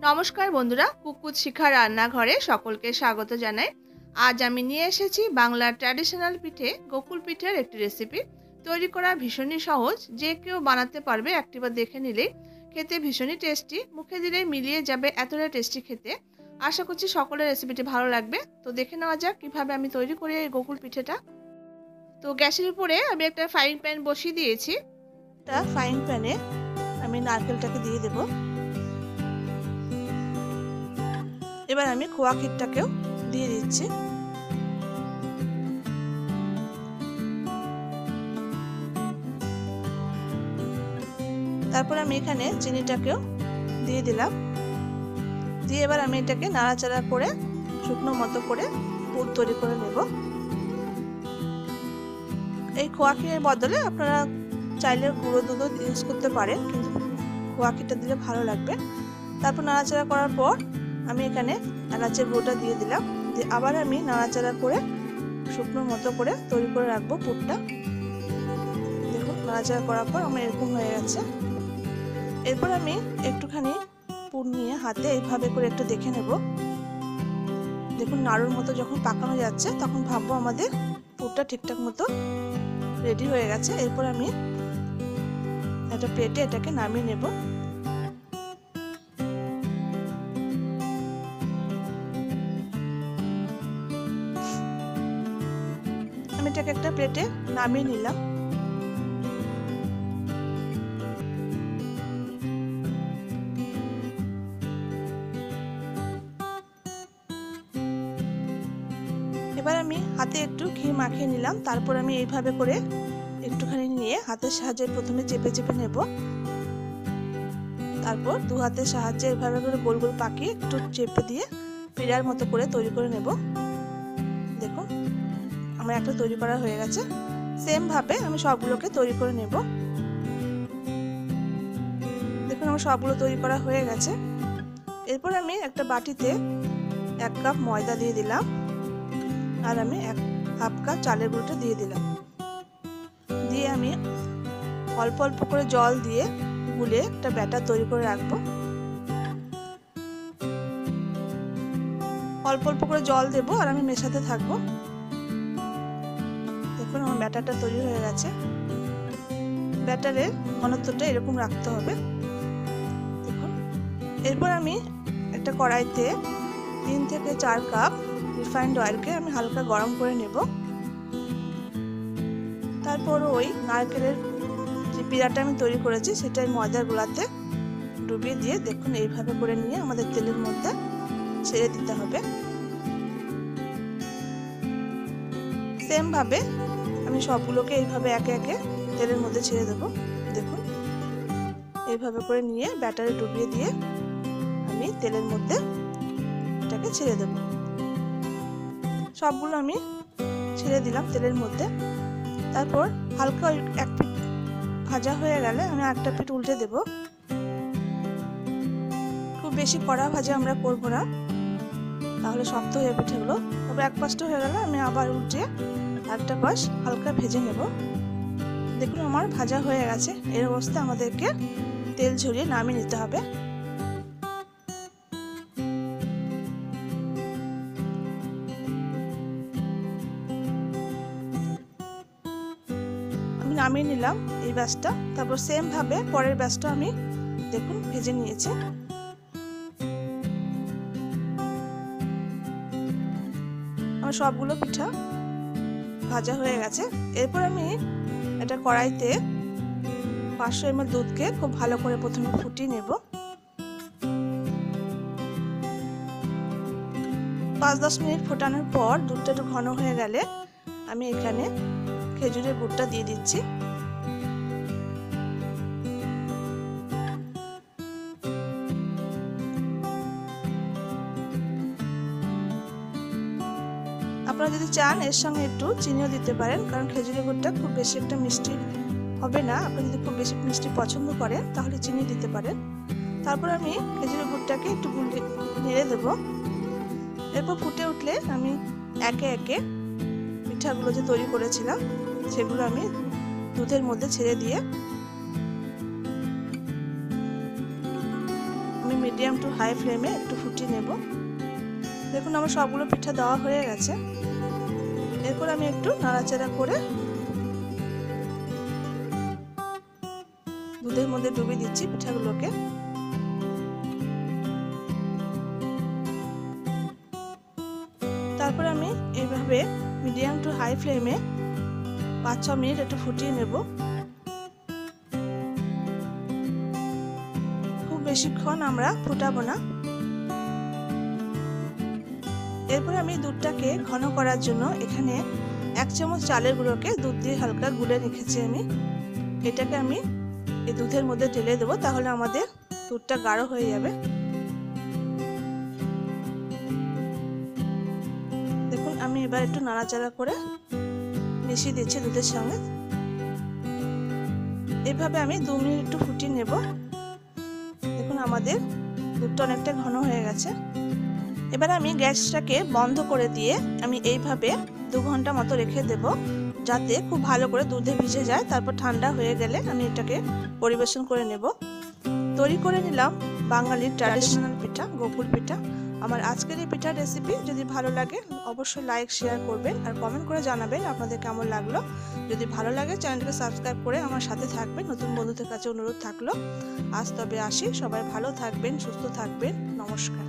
নমস্কার বন্ধুরা, কুকুর শিখা রান্নাঘরে সকলকে স্বাগত জানাই। আজ আমি নিয়ে এসেছি বাংলার ট্র্যাডিশনাল পিঠে গোকুল পিঠের একটি রেসিপি। তৈরি করা ভীষণই সহজ, যে কেউ বানাতে পারবে। একটিবার দেখে নিলেই খেতে ভীষণই টেস্টি, মুখে দিলেই মিলিয়ে যাবে, এতটা টেস্টি খেতে। আশা করছি সকলের রেসিপিটি ভালো লাগবে। তো দেখে নেওয়া যাক কিভাবে আমি তৈরি করি এই গোকুল পিঠেটা। তো গ্যাসের উপরে আমি একটা ফ্রাইং প্যান বসিয়ে দিয়েছি। ফ্রাইং প্যানে আমি নারকেলটাকে দিয়ে দেবো। এবার আমি খোয়া ক্ষীরটাকেও দিয়ে দিচ্ছি। তারপর আমি এখানে চিনিটাকেও দিয়ে দিলাম। দিয়ে এবার আমি এটাকে নাড়াচাড়া করে শুকনো মতো করে পুর তৈরি করে নেব। এই খোয়া ক্ষীরের বদলে আপনারা চাইলে গুঁড়ো দুধও ইউজ করতে পারেন, কিন্তু খোয়া ক্ষীরটা দিলে ভালো লাগবে। তারপর নাড়াচাড়া করার পর আমি এখানে এলাচের গুঁড়োটা দিয়ে দিলাম। দিয়ে আবার আমি নাড়াচাড়া করে শুকনো মতো করে তৈরি করে রাখবো পুরটা। দেখুন, নাড়াচাড়া করার পর আমার এরকম হয়ে গেছে। এরপর আমি একটুখানি পুর নিয়ে হাতে এইভাবে করে একটু দেখে নেব। দেখুন, নাড়ুর মতো যখন পাকানো যাচ্ছে তখন ভাববো আমাদের পুরটা ঠিকঠাক মতো রেডি হয়ে গেছে। এরপর আমি একটা প্লেটে এটাকে নামিয়ে নেব। আমি এটাকে একটা প্লেটে নামিয়ে নিলাম। এবার আমি হাতে একটু ঘি মাখিয়ে নিলাম। তারপর আমি এইভাবে করে একটুখানি নিয়ে হাতের সাহায্যে প্রথমে চেপে চেপে নেব। তারপর দু হাতের সাহায্যে এইভাবে করে গোল গোল পাকিয়ে একটু চেপে দিয়ে পিঠার মতো করে তৈরি করে নেব। দেখুন, আমার একটা তৈরি করা হয়ে গেছে। সেম ভাবে আমি সবগুলোকে তৈরি করে নেব। দেখুন, আমার সবগুলো তৈরি করা হয়ে গেছে। এরপর আমি একটা বাটিতে 1 কাপ ময়দা দিয়ে দিলাম, আর আমি হাফ কাপ চালের গুঁড়োটা দিয়ে দিলাম। দিয়ে আমি অল্প অল্প করে জল দিয়ে গুলে একটা ব্যাটার তৈরি করে রাখবো। অল্প অল্প করে জল দেবো আর আমি মেশাতে থাকবো। দেখুন, আমার ব্যাটারটা তৈরি হয়ে গেছে। ব্যাটারের ঘনত্বটা এরকম রাখতে হবে। দেখুন, এরপর আমি একটা কড়াইতে 3 থেকে 4 কাপ রিফাইন্ড অয়েলকে আমি হালকা গরম করে নেব। তারপর ওই নারকেলের যে পিঠাটা আমি তৈরি করেছি সেটাই ময়দার গোলাতে ডুবিয়ে দিয়ে দেখুন এইভাবে করে নিয়ে আমাদের তেলের মধ্যে ছেড়ে দিতে হবে। সেম ভাবে আমি সবগুলোকে এইভাবে একে একে তেলের মধ্যে ছেড়ে দেব। দেখুন, এইভাবে করে নিয়ে ব্যাটারে ডুবিয়ে দিয়ে আমি তেলের মধ্যে এটাকে ছেড়ে দেব। সবগুলো আমি ছেড়ে দিলাম তেলের মধ্যে। তারপর হালকা এক পিঠ ভাজা হয়ে গেলে আমি আরেকটা পিঠ উল্টে দেব। খুব বেশি কড়া ভাজা আমরা করব না, তাহলে শক্ত হয়ে পিঠেগুলো। তবে এক পাশটা হয়ে গেলে আমি আবার উল্টে আরেকটা পাশ হালকা ভেজে নেব। দেখুন, আমার ভাজা হয়ে গেছে। এর অবস্থায় আমাদেরকে তেল ঝরিয়ে নামিয়ে নিতে হবে। আমি নামিয়ে নিলাম এই ব্যাচটা। তারপর সেম ভাবে পরের ব্যাচটা আমি দেখুন ভেজে নিয়েছি। আমার সবগুলো পিঠা ভাজা হয়ে গেছে। এরপর আমি একটা কড়াইতে 500 ml দুধকে খুব ভালো করে প্রথমে ফুটিয়ে নেব। 5-10 মিনিট ফোটানোর পর দুধটা একটু ঘন হয়ে গেলে আমি এখানে খেজুরের গুড়টা দিয়ে দিচ্ছি। আপনারা যদি চান এর সঙ্গে একটু চিনিও দিতে পারেন, কারণ খেজুরের গুড়টা খুব বেশি একটা মিষ্টি হবে না। আপনি যদি খুব বেশি মিষ্টি পছন্দ করেন তাহলে চিনি দিতে পারেন। তারপর আমি খেজুরের গুড়টাকে একটু নেড়ে দেবো। এরপর ফুটে উঠলে আমি একে একে পিঠাগুলো যে তৈরি করেছিলাম সেগুলো আমি দুধের মধ্যে ছেড়ে দিয়ে আমি মিডিয়াম টু হাই ফ্লেমে একটু ফুটিয়ে নেব। দেখুন আমার সবগুলো পিঠা দেওয়া হয়ে গেছে। এরপর আমি একটু নাড়াচাড়া করে দুধের মধ্যে ডুবিয়ে দিচ্ছি পিঠাগুলোকে। তারপর আমি এইভাবে মিডিয়াম টু হাই ফ্লেমে 5-6 মিনিট একটু ফুটিয়ে নেব। খুব বেশিক্ষণ আমরা ফুটাবো না। এরপর আমি দুধটাকে ঘন করার জন্য এখানে 1 চামচ চালের গুঁড়োকে দুধ দিয়ে হালকা গুলে রেখেছি আমি। এটাকে আমি এই দুধের মধ্যে ঢেলে দেবো, তাহলে আমাদের দুধটা গাঢ় হয়ে যাবে। দেখুন আমি এবার একটু নাড়াচাড়া করে মিশিয়ে দিচ্ছি দুধের সঙ্গে। এইভাবে আমি 2 মিনিট একটু ফুটিয়ে নেব। দেখুন আমাদের দুধটা অনেকটা ঘন হয়ে গেছে। এবার আমি গ্যাসটাকে বন্ধ করে দিয়ে আমি এইভাবে 2 ঘন্টা মতো রেখে দেব, যাতে খুব ভালো করে দুধে ভিজে যায়। তারপর ঠান্ডা হয়ে গেলে আমি এটাকে পরিবেশন করে নেব। তৈরি করে নিলাম বাঙালির ট্র্যাডিশনাল পিঠা, গোকুল পিঠা। আমার আজকের এই পিঠার রেসিপি যদি ভালো লাগে অবশ্যই লাইক শেয়ার করবেন আর কমেন্ট করে জানাবেন আপনাদের কেমন লাগলো। যদি ভালো লাগে চ্যানেলটাকে সাবস্ক্রাইব করে আমার সাথে থাকবেন। নতুন বন্ধুদের কাছে অনুরোধ থাকলো। আজ তবে আসি, সবাই ভালো থাকবেন, সুস্থ থাকবেন। নমস্কার।